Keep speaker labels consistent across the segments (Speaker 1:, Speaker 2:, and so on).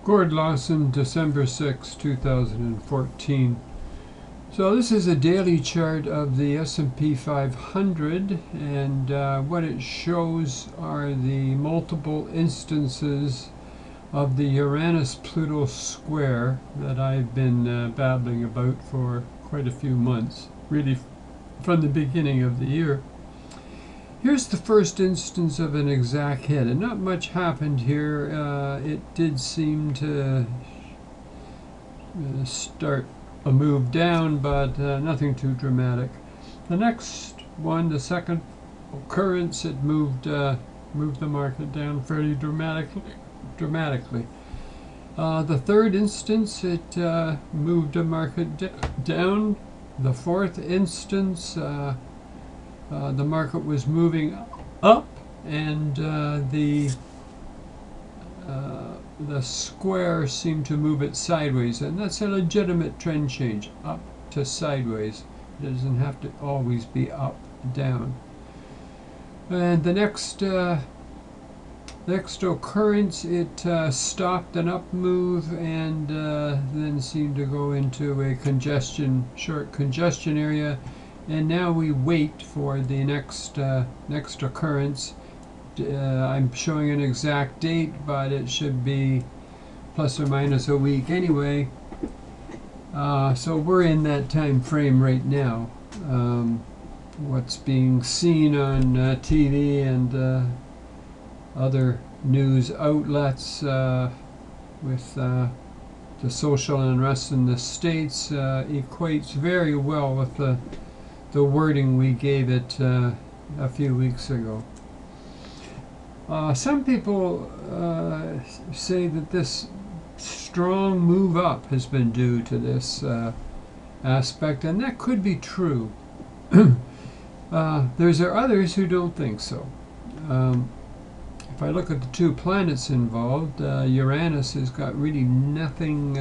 Speaker 1: Gord Lawson, December 6, 2014. So this is a daily chart of the S&P 500, and what it shows are the multiple instances of the Uranus-Pluto square that I've been babbling about for quite a few months, really from the beginning of the year. Here's the first instance of an exact hit, and not much happened here. It did seem to start a move down, but nothing too dramatic. The next one, the second occurrence, it moved the market down fairly dramatically. The third instance, it moved the market down. The fourth instance, the market was moving up, and the square seemed to move it sideways, and that's a legitimate trend change, up to sideways. It doesn't have to always be up, down. And the next occurrence, it stopped an up move and then seemed to go into a short congestion area. And now we wait for the next occurrence. I'm showing an exact date, but it should be plus or minus a week anyway. So we're in that time frame right now. What's being seen on TV and other news outlets with the social unrest in the States equates very well with the wording we gave it a few weeks ago. Some people say that this strong move up has been due to this aspect, and that could be true. There's others who don't think so. If I look at the two planets involved, Uranus has got really nothing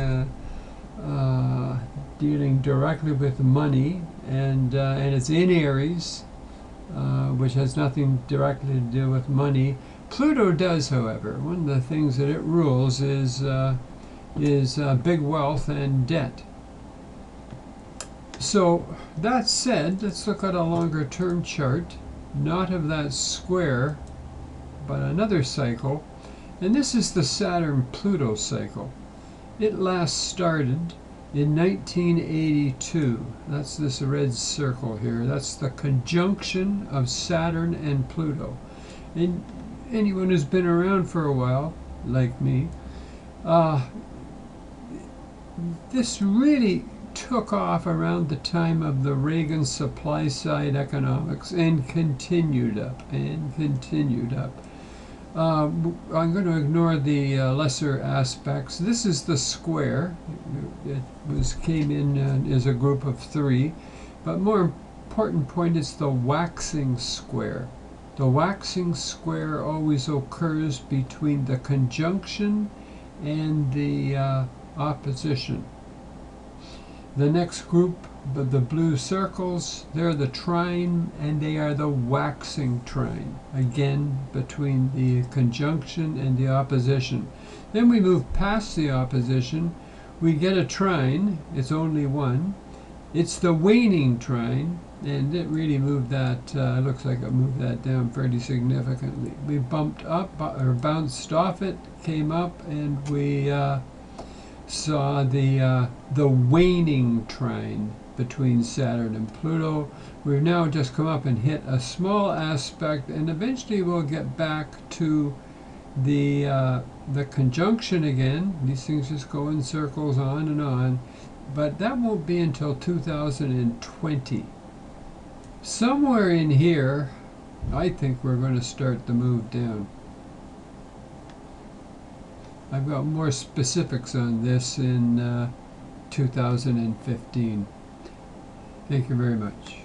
Speaker 1: dealing directly with money, and it's in Aries, which has nothing directly to do with money. Pluto does, however. One of the things that it rules is big wealth and debt. So that said, let's look at a longer term chart, not of that square, but another cycle, and this is the Saturn-Pluto cycle. It last started in 1982. That's this red circle here. That's the conjunction of Saturn and Pluto. And anyone who's been around for a while, like me, this really took off around the time of the Reagan supply side economics and continued up and continued up. I'm going to ignore the lesser aspects. This is the square. It came in as a group of three, but more important point is the waxing square. The waxing square always occurs between the conjunction and the opposition. The next group, the blue circles, they're the trine, and they are the waxing trine, again between the conjunction and the opposition. Then we move past the opposition, we get a trine. It's only one. It's the waning trine, and it really moved that, looks like it moved that down fairly significantly. We bumped up, or bounced off it, came up, and we saw the waning trine between Saturn and Pluto. We've now just come up and hit a small aspect, and eventually we'll get back to the conjunction again. These things just go in circles on and on, but that won't be until 2020. Somewhere in here, I think we're going to start the move down. I've got more specifics on this in 2015. Thank you very much.